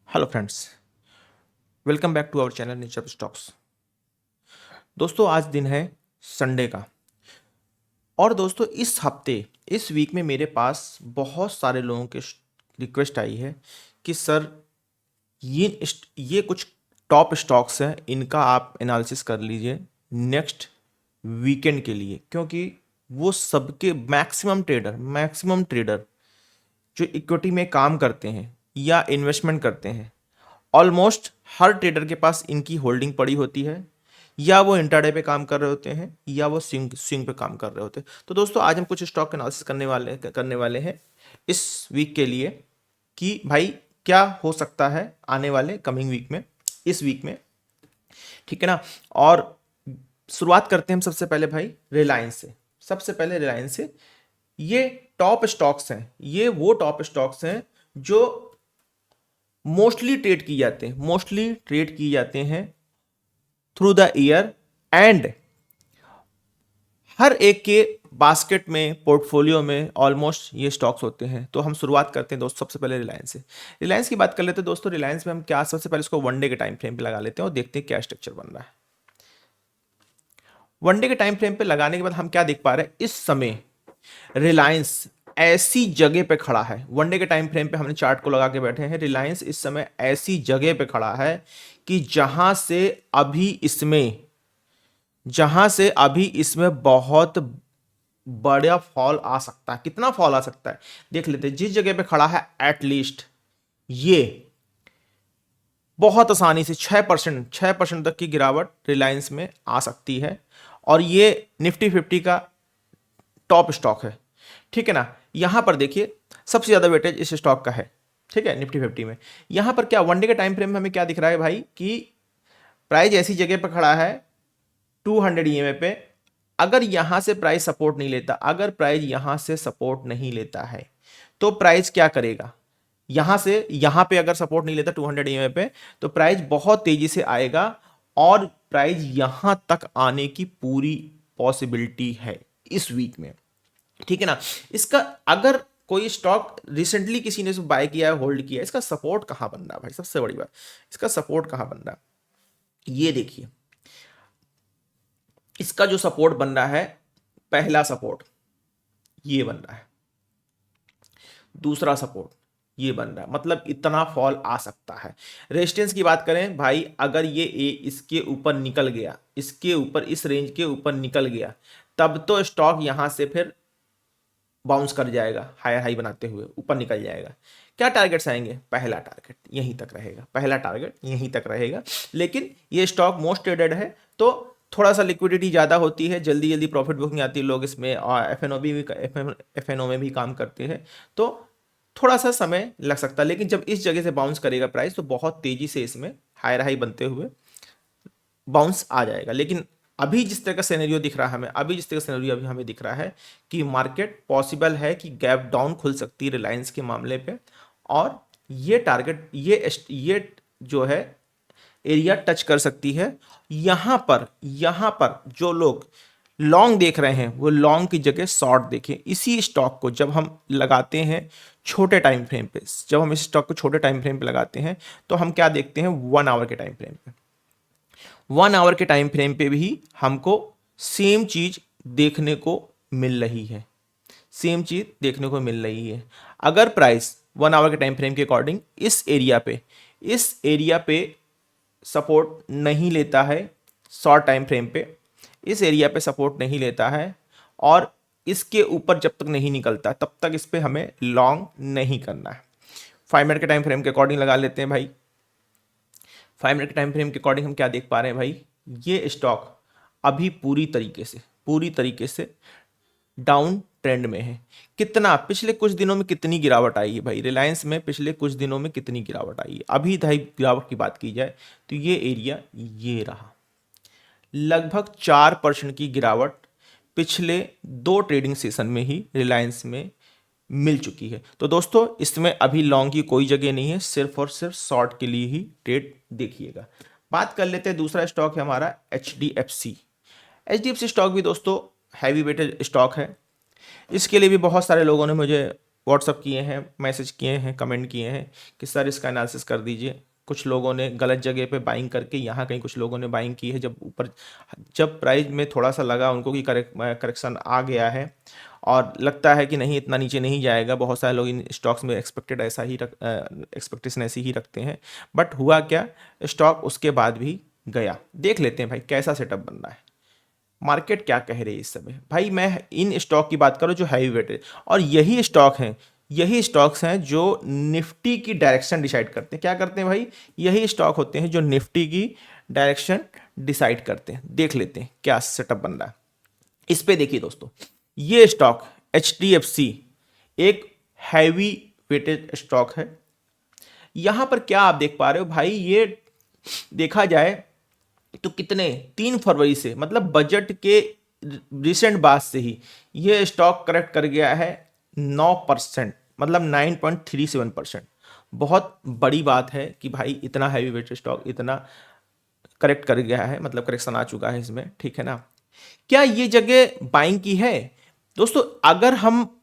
Hello friends, welcome back to our channel nature stocks. दोस्तों आज दिन है संडे का और दोस्तों इस हफ्ते इस वीक में मेरे पास बहुत सारे लोगों के रिक्वेस्ट आई है कि सर ये कुछ टॉप स्टॉक्स हैं, इनका आप एनालिसिस कर लीजिए नेक्स्ट वीकेंड के लिए, क्योंकि वो सबके मैक्सिमम ट्रेडर जो इक्विटी में काम करते हैं या इन्वेस्टमेंट करते हैं, ऑलमोस्ट हर ट्रेडर के पास इनकी होल्डिंग पड़ी होती है, या वो इंट्राडे पे काम कर रहे होते हैं या वो स्विंग पे काम कर रहे होते हैं। तो दोस्तों आज हम कुछ स्टॉक एनालिसिस करने वाले हैं इस वीक के लिए कि भाई क्या हो सकता है आने वाले कमिंग वीक में, इस वीक में, ठीक है ना। और शुरुआत करते हैं हम सबसे पहले भाई रिलायंस से। सबसे पहले रिलायंस से, ये टॉप स्टॉक्स हैं, ये वो टॉप स्टॉक्स हैं जो मोस्टली ट्रेड की जाते हैं थ्रू द ईयर, एंड हर एक के बास्केट में, पोर्टफोलियो में ऑलमोस्ट ये स्टॉक्स होते हैं। तो हम शुरुआत करते हैं दोस्तों सबसे पहले रिलायंस से। रिलायंस की बात कर लेते हैं दोस्तों। रिलायंस में हम क्या, सबसे पहले इसको वनडे के टाइम फ्रेम पे लगा लेते हैं और देखते हैं क्या स्ट्रक्चर बन रहा है। वनडे के टाइम फ्रेम पे लगाने के बाद हम क्या देख पा रहे हैं, इस समय रिलायंस ऐसी जगह पे खड़ा है। वनडे के टाइम फ्रेम पे हमने चार्ट को लगा के बैठे हैं। रिलायंस इस समय ऐसी जगह पे खड़ा है कि जहां से अभी इसमें बहुत बड़ा फॉल आ सकता है। कितना फॉल आ सकता है देख लेते हैं। जिस जगह पे खड़ा है एटलीस्ट ये बहुत आसानी से 6% तक की गिरावट रिलायंस में आ सकती है, और ये निफ्टी 50 का टॉप स्टॉक है, ठीक है ना। यहां पर देखिए सबसे ज्यादा वेटेज इस स्टॉक का है, ठीक है, निफ्टी 50 में। यहां पर क्या वनडे के टाइम फ्रेम में हमें क्या दिख रहा है भाई कि प्राइस ऐसी जगह पर खड़ा है 200 ईएमए पे। अगर यहां से प्राइस सपोर्ट नहीं लेता, अगर प्राइस यहां से सपोर्ट नहीं लेता है तो प्राइस क्या करेगा, यहां पे अगर सपोर्ट नहीं लेता 200 ईएमए पे, तो प्राइस बहुत तेजी से आएगा और प्राइस यहां तक आने की पूरी पॉसिबिलिटी है इस वीक में, ठीक है ना। इसका अगर कोई स्टॉक रिसेंटली किसी ने बाय किया है, होल्ड किया है, इसका सपोर्ट कहां बन रहा है भाई, सबसे बड़ी बात, इसका सपोर्ट कहां बन रहा है। ये देखिए इसका जो सपोर्ट बन रहा है, पहला सपोर्ट ये बन रहा है, दूसरा सपोर्ट ये बन रहा है, मतलब इतना फॉल आ सकता है। रेजिस्टेंस की बात करें भाई, अगर ये इसके ऊपर निकल गया, इसके ऊपर, इस रेंज के ऊपर निकल गया, तब तो स्टॉक यहां से फिर बाउंस कर जाएगा, हायर हाई बनाते हुए ऊपर निकल जाएगा। क्या टारगेट्स आएंगे, पहला टारगेट यहीं तक रहेगा, पहला टारगेट यहीं तक रहेगा। लेकिन ये स्टॉक मोस्ट ट्रेडेड है, तो थोड़ा सा लिक्विडिटी ज़्यादा होती है, जल्दी जल्दी प्रॉफिट बुकिंग आती है, लोग इसमें एफ एन ओ में भी काम करते हैं, तो थोड़ा सा समय लग सकता है। लेकिन जब इस जगह से बाउंस करेगा प्राइस, तो बहुत तेजी से इसमें हायर हाई बनते हुए बाउंस आ जाएगा। लेकिन अभी जिस तरह का सिनेरियो दिख रहा है हमें, अभी हमें दिख रहा है कि मार्केट पॉसिबल है कि गैप डाउन खुल सकती है रिलायंस के मामले पे, और ये टारगेट, ये जो है एरिया टच कर सकती है। यहां पर जो लोग लॉन्ग देख रहे हैं, वो लॉन्ग की जगह शॉर्ट देखें। इसी स्टॉक को जब हम लगाते हैं छोटे टाइम फ्रेम पे, जब हम इस स्टॉक को छोटे टाइम फ्रेम पे लगाते हैं, तो हम क्या देखते हैं, 1 आवर के टाइम फ्रेम पे। 1 आवर के टाइम फ्रेम पे भी हमको सेम चीज देखने को मिल रही है, सेम चीज देखने को मिल रही है। अगर प्राइस 1 आवर के टाइम फ्रेम के अकॉर्डिंग इस एरिया पे सपोर्ट नहीं लेता है, शॉर्ट टाइम फ्रेम पे इस एरिया पे सपोर्ट नहीं लेता है, और इसके ऊपर जब तक नहीं निकलता, तब तक इस पे हमें लॉन्ग नहीं करना है। 5 मिनट के टाइम फ्रेम के अकॉर्डिंग लगा लेते हैं भाई। 5 मिनट के टाइम फ्रेम के अकॉर्डिंग हम क्या देख पा रहे हैं भाई, ये स्टॉक अभी पूरी तरीके से डाउन ट्रेंड में है। कितना, पिछले कुछ दिनों में कितनी गिरावट आई है भाई रिलायंस में, पिछले कुछ दिनों में कितनी गिरावट आई है। अभी भाई गिरावट की बात की जाए तो ये एरिया ये रहा, लगभग 4% की गिरावट पिछले 2 ट्रेडिंग सेशन में ही रिलायंस में मिल चुकी है। तो दोस्तों इसमें अभी लॉन्ग की कोई जगह नहीं है, सिर्फ और सिर्फ शॉर्ट के लिए ही ट्रेड देखिएगा। बात कर लेते हैं, दूसरा स्टॉक है हमारा H D F C stock भी दोस्तों हैवी वेटेड स्टॉक है। इसके लिए भी बहुत सारे लोगों ने मुझे व्हाट्सअप किए हैं, मैसेज किए हैं, कमेंट किए हैं कि सर इसका एनालिसिस कर दीजिए। कुछ लोगों ने गलत जगह पे बाइंग करके यहाँ कहीं कुछ लोगों ने बाइंग की है, जब प्राइस में थोड़ा सा लगा उनको कि करेक्शन आ गया है और लगता है कि नहीं इतना नीचे नहीं जाएगा। बहुत सारे लोग इन स्टॉक्स में एक्सपेक्टेशन ऐसी ही रखते हैं, बट हुआ क्या, स्टॉक उसके बाद भी गया। देख लेते हैं भाई कैसा सेटअप बन रहा है, मार्केट क्या कह रही है इस समय। भाई मैं इन स्टॉक की बात करूं जो हैवी वेटेड, और यही स्टॉक्स हैं जो निफ्टी की डायरेक्शन डिसाइड करते हैं। क्या करते हैं भाई, यही स्टॉक होते हैं जो निफ्टी की डायरेक्शन डिसाइड करते हैं। देख लेते हैं क्या सेटअप बन रहा है इस पे। देखिए दोस्तों, ये स्टॉक HDFC एक हैवी वेटेड स्टॉक है। यहां पर क्या आप देख पा रहे हो भाई, ये देखा जाए तो कितने 3 फरवरी से, मतलब बजट के रिसेंट बाद से ही ये स्टॉक करेक्ट कर गया है 9%, मतलब 9.37%। बहुत बड़ी बात है कि भाई इतना हैवी वेटेड स्टॉक इतना करेक्ट कर गया है, मतलब करेक्शन आ चुका है इसमें, ठीक है ना। क्या ये जगह बाइंग की है दोस्तों? अगर हम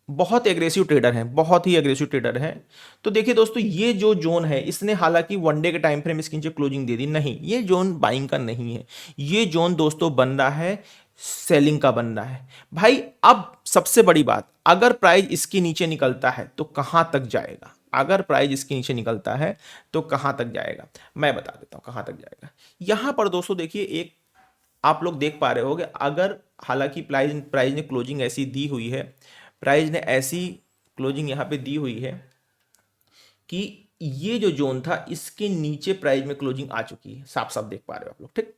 बहुत एग्रेसिव ट्रेडर हैं, बहुत ही एग्रेसिव ट्रेडर हैं, तो देखिए दोस्तों, ये जो जोन है इसने हालांकि वनडे के टाइम फ्रेम इसकी नीचे क्लोजिंग दे दी, नहीं ये जोन बाइंग का नहीं है। ये जोन दोस्तों बन रहा है सेलिंग का बन रहा है भाई। अब सबसे बड़ी बात, अगर प्राइस इसके नीचे निकलता है तो कहां तक जाएगा? अगर प्राइस इसके नीचे निकलता है तो कहां तक जाएगा, मैं बता देता हूं कहां तक जाएगा। यहां पर दोस्तों देखिए, एक आप लोग देख पा रहे होगे, अगर हालांकि प्राइस ने क्लोजिंग ऐसी दी हुई है, प्राइस ने ऐसी क्लोजिंग यहाँ पे दी हुई है कि ये जो जोन था इसके नीचे प्राइस में क्लोजिंग आ चुकी है, साफ साफ देख पा रहे हो आप लोग, ठीक।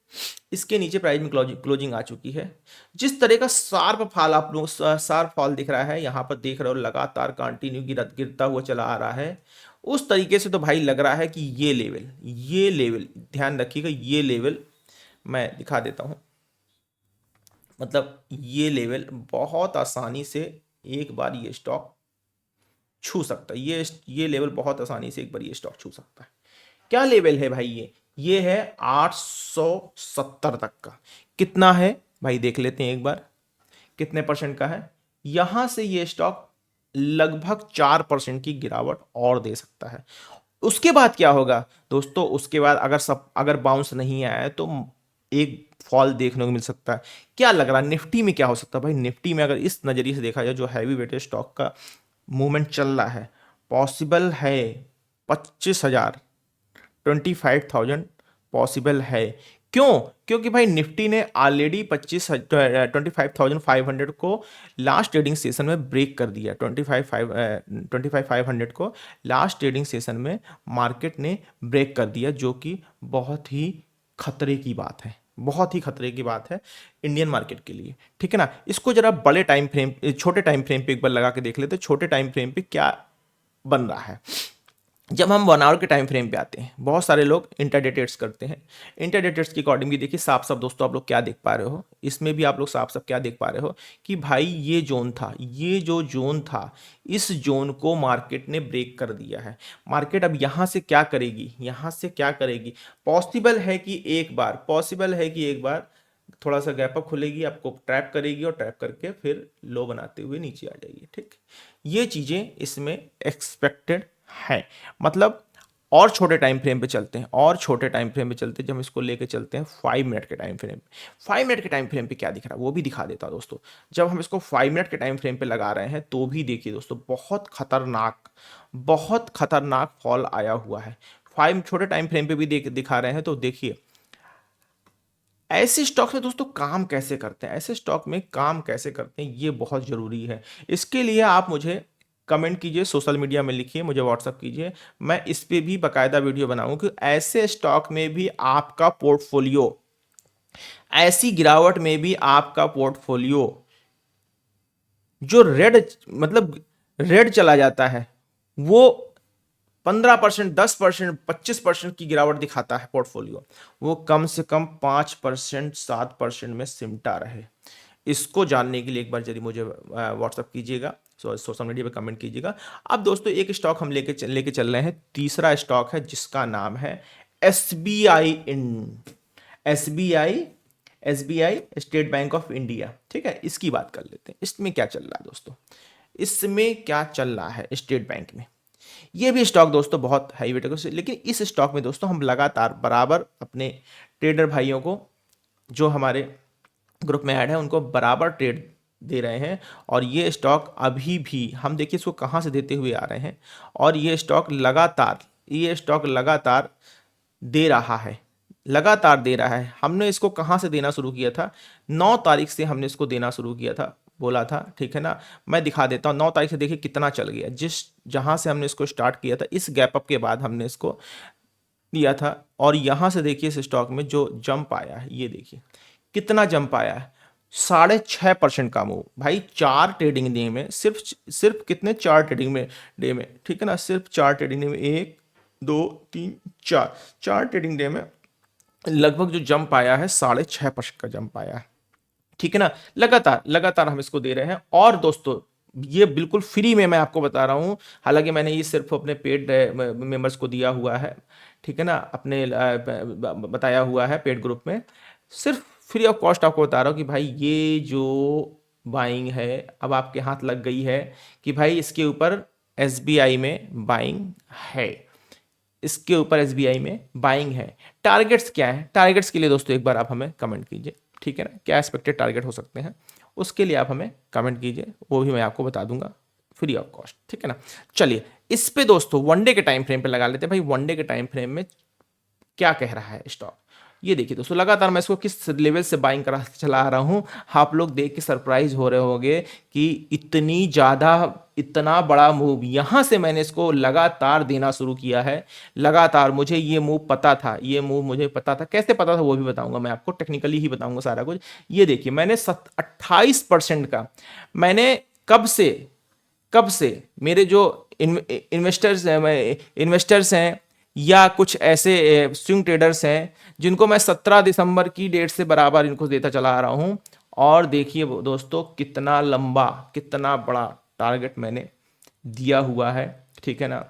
इसके नीचे प्राइस में क्लोजिंग आ चुकी है। जिस तरह का शार्प फॉल आप लोग शार्प फॉल दिख रहा है यहाँ पर, देख रहे हो लगातार कंटिन्यू गिरता हुआ चला आ रहा है, उस तरीके से तो भाई लग रहा है कि ये लेवल ध्यान रखिएगा, ये लेवल मैं दिखा देता हूं, मतलब ये लेवल बहुत आसानी से एक बार ये स्टॉक छू सकता है। ये लेवल बहुत आसानी से एक बार ये स्टॉक छू सकता है। क्या लेवल है भाई? ये है 870 तक का। कितना है भाई देख लेते हैं एक बार, कितने परसेंट का है। यहां से ये स्टॉक लगभग 4% की गिरावट और दे सकता है। उसके बाद क्या होगा दोस्तों? उसके बाद अगर बाउंस नहीं आया है तो एक फॉल देखने को मिल सकता है। क्या लग रहा है निफ्टी में क्या हो सकता है भाई? निफ्टी में अगर इस नजरिए से देखा जाए, जो हैवी वेटेड स्टॉक का मूवमेंट चल रहा है, पॉसिबल है 25,000, 25,000 पॉसिबल है। क्यों? क्योंकि भाई निफ्टी ने ऑलरेडी 25,500 को लास्ट ट्रेडिंग सेशन में ब्रेक कर दिया। 25,500 को लास्ट ट्रेडिंग सेशन में मार्केट ने ब्रेक कर दिया, जो कि बहुत ही खतरे की बात है, बहुत ही खतरे की बात है इंडियन मार्केट के लिए, ठीक है ना। इसको जरा बड़े टाइम फ्रेम, छोटे टाइम फ्रेम पे एक बार लगा के देख लेते, छोटे टाइम फ्रेम पे क्या बन रहा है। जब हम 1 आवर के टाइम फ्रेम पे आते हैं, बहुत सारे लोग इंटरडे ट्रेड्स करते हैं। इंटरडे ट्रेड्स की अकॉर्डिंग भी देखिए, साफ साफ दोस्तों आप लोग क्या देख पा रहे हो, इसमें भी आप लोग साफ साफ क्या देख पा रहे हो कि भाई ये जोन था, ये जो जोन था, इस जोन को मार्केट ने ब्रेक कर दिया है। मार्केट अब यहां से क्या करेगी, यहां से क्या करेगी? पॉसिबल है कि एक बार थोड़ा सा गैप अप खुलेगी, आपको ट्रैप करेगी और ट्रैप करके फिर लो बनाते हुए नीचे आ जाएगी, ठीक। ये चीजें इसमें एक्सपेक्टेड है। मतलब और छोटे टाइम फ्रेम पे चलते हैं, जब हम इसको लेके चलते हैं 5 मिनट के टाइम फ्रेम पे। 5 मिनट के टाइम फ्रेम पे क्या दिख रहा है वो भी दिखा देता हूं दोस्तों। जब हम इसको 5 मिनट के टाइम फ्रेम पे लगा रहे हैं तो भी देखिए दोस्तों, बहुत खतरनाक फॉल आया हुआ है। 5 छोटे टाइम फ्रेम पे भी दिखा रहे हैं, तो देखिए ऐसे स्टॉक में दोस्तों काम कैसे करते हैं, ऐसे स्टॉक में काम कैसे करते हैं, ये बहुत जरूरी है। इसके लिए आप मुझे कमेंट कीजिए, सोशल मीडिया में लिखिए, मुझे व्हाट्सअप कीजिए, मैं इस पे भी बकायदा वीडियो बनाऊं कि ऐसे स्टॉक में भी आपका पोर्टफोलियो, ऐसी गिरावट में भी आपका पोर्टफोलियो जो रेड चला जाता है, वो 15%, 10%, 25% की गिरावट दिखाता है पोर्टफोलियो, वो कम से कम 5%, 7% में सिमटा रहे। इसको जानने के लिए एक बार जल्दी मुझे व्हाट्सअप कीजिएगा, सोशल मीडिया पे कमेंट कीजिएगा। अब दोस्तों एक स्टॉक हम लेके चल रहे हैं, तीसरा स्टॉक है जिसका नाम है SBI state bank of India, ठीक है। इसकी बात कर लेते हैं, इसमें क्या चल रहा है दोस्तों। इसमें क्या चल रहा है स्टेट बैंक में। ये भी स्टॉक दोस्तों बहुत हाई वेट है, लेकिन इस स्टॉक में दोस्तों हम लगातार बराबर अपने ट्रेडर भाइयों को जो हमारे ग्रुप में ऐड है उनको बराबर ट्रेड दे रहे हैं। और ये स्टॉक अभी भी हम देखिए इसको कहाँ से देते हुए आ रहे हैं, और ये स्टॉक लगातार दे रहा है, लगातार दे रहा है। हमने इसको कहाँ से देना शुरू किया था, 9 तारीख से हमने इसको देना शुरू किया था, बोला था, ठीक है ना। मैं दिखा देता हूँ 9 तारीख से देखिए कितना चल गया। जहाँ से हमने इसको स्टार्ट किया था, इस गैप अप के बाद हमने इसको दिया था, और यहाँ से देखिए इस स्टॉक में जो जंप आया है, ये देखिए कितना जंप आया है, 6.5% का मूव भाई। 4 ट्रेडिंग डे में, सिर्फ कितने, 4 ट्रेडिंग में डे में, ठीक है ना, सिर्फ 4 ट्रेडिंग डे में, 1 2 3 4 ट्रेडिंग डे में लगभग जो जंप आया है 6.5% का जंप आया है, ठीक है ना। लगातार लगातार हम इसको दे रहे हैं। और दोस्तों ये बिल्कुल फ्री में मैं आपको बता रहा हूँ, हालांकि मैंने ये सिर्फ अपने पेड मेंबर्स को दिया हुआ है, ठीक है ना, अपने बताया हुआ है पेड ग्रुप में, सिर्फ फ्री ऑफ कॉस्ट आपको बता रहा हूँ कि भाई ये जो बाइंग है अब आपके हाथ लग गई है कि भाई इसके ऊपर एसबीआई में बाइंग है, इसके ऊपर एसबीआई में बाइंग है। टारगेट्स क्या है, टारगेट्स के लिए दोस्तों एक बार आप हमें कमेंट कीजिए, ठीक है ना, क्या एक्सपेक्टेड टारगेट हो सकते हैं उसके लिए आप हमें कमेंट कीजिए, वो भी मैं आपको बता दूंगा फ्री ऑफ कॉस्ट, ठीक है ना। चलिए इस पे दोस्तों वनडे के टाइम फ्रेम पे लगा लेते हैं भाई, वनडे के टाइम फ्रेम में क्या कह रहा है स्टॉक। ये देखिए दोस्तों लगातार मैं इसको किस लेवल से बाइंग करा चला आ रहा हूं, आप लोग देख के सरप्राइज हो रहे होंगे कि इतनी ज्यादा, इतना बड़ा मूव यहां से मैंने इसको लगातार देना शुरू किया है। लगातार मुझे ये मूव पता था, ये मूव मुझे पता था, कैसे पता था वो भी बताऊंगा मैं आपको, टेक्निकली ही बताऊंगा सारा कुछ। ये देखिए मैंने 28% का, मैंने कब से मेरे जो इन्वेस्टर्स हैं या कुछ ऐसे स्विंग ट्रेडर्स हैं जिनको मैं 17 दिसंबर की डेट से बराबर इनको देता चला आ रहा हूं। और देखिए दोस्तों कितना लंबा, कितना बड़ा टारगेट मैंने दिया हुआ है, ठीक है ना।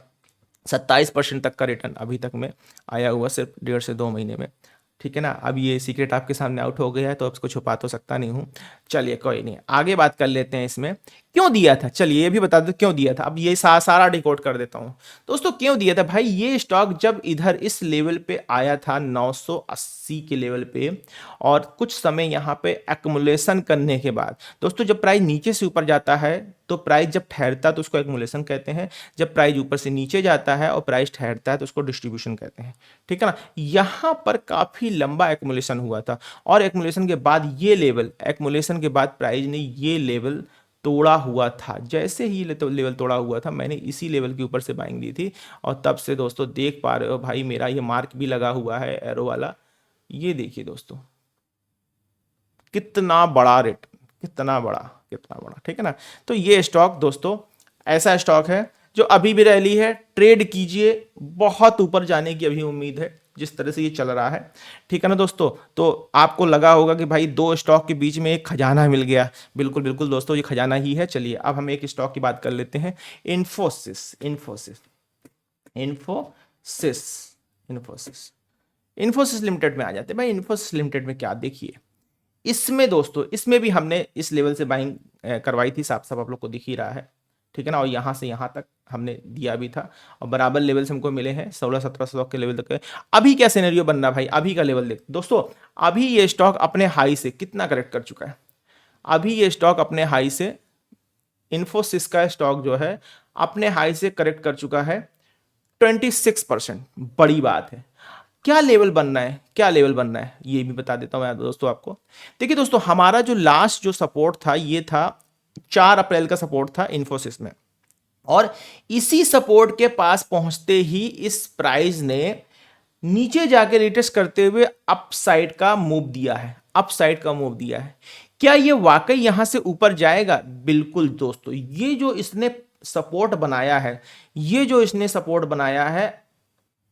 27% तक का रिटर्न अभी तक में आया हुआ सिर्फ 1.5 से 2 महीने में, ठीक है ना। अब ये सीक्रेट आपके सामने आउट हो गया है तो अब इसको छुपा तो सकता नहीं हूँ। चलिए कोई नहीं, आगे बात कर लेते हैं इसमें क्यों दिया था। चलिए ये भी बता दो क्यों दिया था, अब ये सारा डिकोड कर देता हूँ दोस्तों। क्यों दिया था भाई, ये स्टॉक जब इधर इस लेवल पे आया था 980 के लेवल पे, और कुछ समय यहाँ पे एक्मुलेशन करने के बाद दोस्तों, जब प्राइस नीचे से ऊपर जाता है तो प्राइस जब ठहरता है तो उसको एक्मुलेशन कहते हैं, जब प्राइस ऊपर से नीचे जाता है और प्राइस ठहरता है तो उसको डिस्ट्रीब्यूशन कहते हैं, ठीक है ना। यहां पर काफी लंबा एक्मुलेशन हुआ था, और एक्मुलेशन के बाद ये लेवल, एक्मुलेशन के बाद प्राइस ने ये लेवल तोड़ा हुआ था। जैसे ही लेवल तोड़ा हुआ था मैंने इसी लेवल के ऊपर से बाइंग दी थी, और तब से दोस्तों देख पा रहे हो भाई मेरा ये मार्क भी लगा हुआ है एरो वाला, ये देखिए दोस्तों कितना बड़ा रेट, कितना बड़ा, ठीक है ना। तो ये स्टॉक दोस्तों ऐसा स्टॉक है जो अभी भी रैली है, ट्रेड कीजिए, बहुत ऊपर जाने की अभी उम्मीद है जिस तरह से ये चल रहा है, ठीक है ना दोस्तों। तो आपको लगा होगा कि भाई 2 स्टॉक के बीच में एक खजाना मिल गया, बिल्कुल बिल्कुल दोस्तों ये खजाना ही है। चलिए अब हम एक स्टॉक की बात कर लेते हैं, इन्फोसिस इन्फोसिस इन्फोसिस इन्फोसिस इन्फोसिस लिमिटेड में आ जाते हैं भाई। इन्फोसिस लिमिटेड में क्या देखिए, इसमें दोस्तों इसमें भी हमने इस लेवल से बाइंग करवाई थी, साफ साफ आप लोग को दिख ही रहा है, ठीक है ना। और यहाँ से यहाँ तक हमने दिया भी था, और बराबर लेवल से हमको मिले हैं 16-17 के लेवल तक। अभी क्या सिनेरियो बन रहा है भाई, अभी का लेवल देख दोस्तों, अभी ये स्टॉक अपने हाई से कितना करेक्ट कर चुका है। अभी ये स्टॉक अपने हाई से, इन्फोसिस का स्टॉक जो है अपने हाई से करेक्ट कर चुका है 26%। बड़ी बात है। क्या लेवल बनना है, क्या लेवल बनना है ये भी बता देता हूं मैं दोस्तों आपको। देखिए दोस्तों हमारा जो लास्ट जो सपोर्ट था ये था 4 अप्रैल का सपोर्ट था इन्फोसिस में, और इसी सपोर्ट के पास पहुंचते ही इस प्राइस ने नीचे जाके रिटेस्ट करते हुए अपसाइड का मूव दिया है, अपसाइड का मूव दिया है। क्या ये वाकई यहां से ऊपर जाएगा? बिल्कुल दोस्तों, ये जो इसने सपोर्ट बनाया है, ये जो इसने सपोर्ट बनाया है,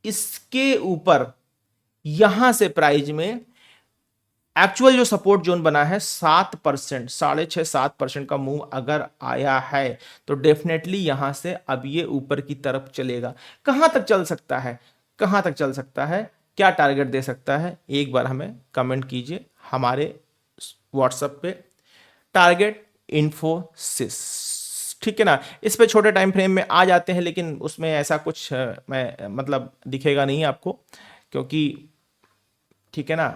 इसके ऊपर यहां से प्राइस में एक्चुअल जो सपोर्ट जोन बना है 7%, 6.5-7% का मूव अगर आया है तो डेफिनेटली यहां से अब ये ऊपर की तरफ चलेगा। कहां तक चल सकता है, कहां तक चल सकता है, क्या टारगेट दे सकता है, एक बार हमें कमेंट कीजिए हमारे व्हाट्सएप पे। टारगेट इन्फोसिस, ठीक है ना। इस पे छोटे टाइम फ्रेम में आ जाते हैं, लेकिन उसमें ऐसा कुछ मैं मतलब दिखेगा नहीं आपको, क्योंकि ठीक है ना,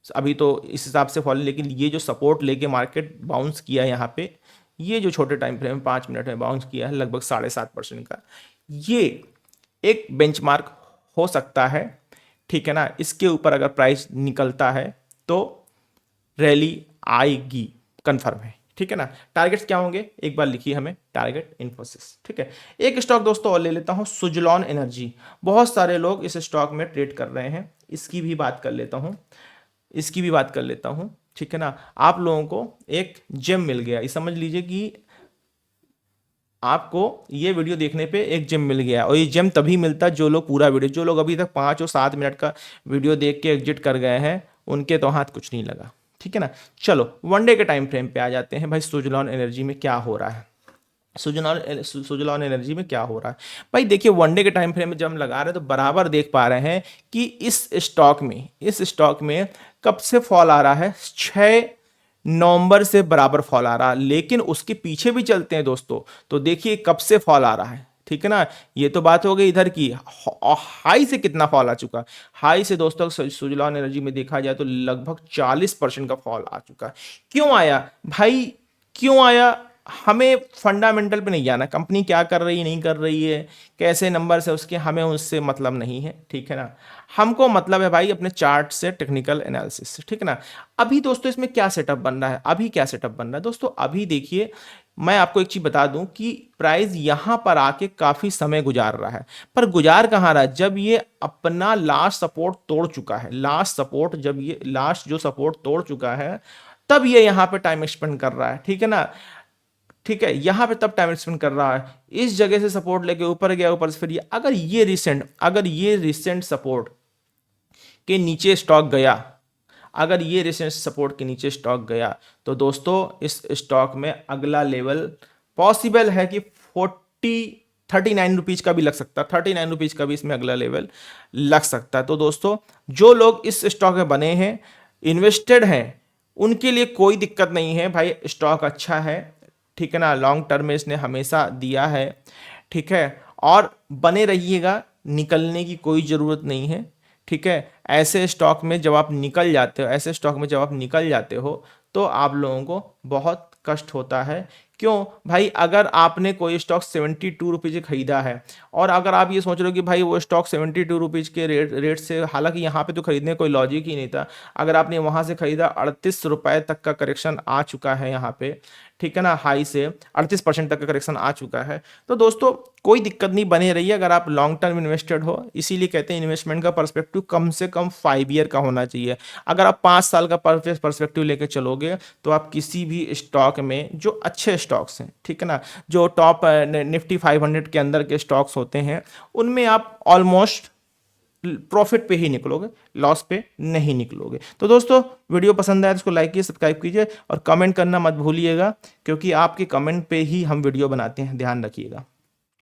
अभी तो इस हिसाब से फॉल। लेकिन ये जो सपोर्ट लेके मार्केट बाउंस किया है यहाँ पे, ये जो छोटे टाइम फ्रेम में 5 मिनट में बाउंस किया है लगभग 7.5% का, ये एक बेंचमार्क हो सकता है। ठीक है ना, इसके ऊपर अगर प्राइस निकलता है तो रैली आएगी, कंफर्म है। ठीक है ना। टारगेट्स क्या होंगे एक बार लिखिए हमें, टारगेट इन्फोसिस। ठीक है, एक स्टॉक दोस्तों और ले लेता हूं, सुजलॉन एनर्जी। बहुत सारे लोग इस स्टॉक में ट्रेड कर रहे हैं, इसकी भी बात कर लेता हूं, इसकी भी बात कर लेता हूं। ठीक है ना, आप लोगों को एक जेम मिल गया, ये समझ लीजिए कि आपको ये वीडियो देखने पे एक जेम मिल गया। और ये जेम तभी मिलता है जो लोग पूरा वीडियो, जो लोग अभी तक 5 और 7 मिनट का वीडियो देख के एग्जिट कर गए हैं, उनके तो हाथ कुछ नहीं लगा। ठीक है ना। चलो वन डे के टाइम फ्रेम पे आ जाते हैं भाई, सुजलॉन एनर्जी में क्या हो रहा है। सुजलॉन एनर्जी में क्या हो रहा है भाई, देखिए वन डे के टाइम फ्रेम में जब हम लगा रहे हैं तो बराबर देख पा रहे हैं कि इस स्टॉक में कब से फॉल आ रहा है, 6 नवंबर से बराबर फॉल आ रहा है। लेकिन उसके पीछे भी चलते हैं दोस्तों, तो देखिए कब से फॉल आ रहा है। ठीक है ना, ये तो बात हो गई इधर की। हाई से कितना फॉल आ चुका, हाई से दोस्तों सुजलॉन एनर्जी में देखा जाए तो लगभग 40% का फॉल आ चुका है। क्यों आया भाई, क्यों आया, हमें फंडामेंटल पे नहीं जाना, कंपनी क्या कर रही है नहीं कर रही है, कैसे नंबर से उसके, हमें उससे मतलब नहीं है। ठीक है ना, हमको मतलब है भाई अपने चार्ट से, टेक्निकल एनालिसिस से। ठीक है ना। अभी दोस्तों इसमें क्या सेटअप बन रहा है, अभी क्या सेटअप बन रहा है दोस्तों, अभी देखिए मैं आपको एक चीज बता दूं कि प्राइस यहां पर आके काफी समय गुजार रहा है, पर गुजार कहां रहा है, जब ये अपना लास्ट सपोर्ट तोड़ चुका है, लास्ट सपोर्ट, जब ये लास्ट जो सपोर्ट तोड़ चुका है तब ये यहां पे टाइम स्पेंड कर रहा है। ठीक है ना, ठीक है, यहां पे तब टाइम स्पेंड कर रहा है, इस जगह से सपोर्ट लेके ऊपर गया, ऊपर से फिर ये, अगर ये रिसेंट सपोर्ट के नीचे स्टॉक गया, अगर ये रिसेंट सपोर्ट के नीचे स्टॉक गया तो दोस्तों इस स्टॉक में अगला लेवल पॉसिबल है कि 39 रुपीज का भी लग सकता है, 39 रुपीज का भी इसमें अगला लेवल लग सकता है। तो दोस्तों जो लोग इस स्टॉक में बने हैं, इन्वेस्टेड हैं, उनके लिए कोई दिक्कत नहीं है भाई, स्टॉक अच्छा है। ठीक है ना, लॉन्ग टर्म में इसने हमेशा दिया है। ठीक है, और बने रहिएगा, निकलने की कोई ज़रूरत नहीं है। ठीक है, ऐसे स्टॉक में जब आप निकल जाते हो, ऐसे स्टॉक में जब आप निकल जाते हो तो आप लोगों को बहुत कष्ट होता है। क्यों भाई, अगर आपने कोई स्टॉक 72 रुपीज़ खरीदा है और अगर आप ये सोच रहे हो कि भाई वो स्टॉक 72 रुपीज़ के रेट से, हालांकि यहाँ पे तो खरीदने कोई लॉजिक ही नहीं था, अगर आपने वहाँ से खरीदा 38 रुपए तक का करेक्शन आ चुका है यहाँ पे। ठीक है ना, हाई से 38% तक का करेक्शन आ चुका है। तो दोस्तों कोई दिक्कत नहीं, बने रहिए अगर आप लॉन्ग टर्म इन्वेस्टेड हो। इसीलिए कहते हैं इन्वेस्टमेंट का पर्सपेक्टिव कम से कम 5 ईयर का होना चाहिए। अगर आप 5 साल का पर्सपेक्टिव लेके चलोगे तो आप किसी भी स्टॉक में, जो अच्छे स्टॉक्स हैं, ठीक है ना, जो टॉप निफ्टी 500 के अंदर के स्टॉक्स होते हैं, उनमें आप ऑलमोस्ट प्रॉफिट पे ही निकलोगे, लॉस पे नहीं निकलोगे। तो दोस्तों वीडियो पसंद आया तो इसको लाइक कीजिए, सब्सक्राइब कीजिए और कमेंट करना मत भूलिएगा, क्योंकि आपके कमेंट पे ही हम वीडियो बनाते हैं, ध्यान रखिएगा।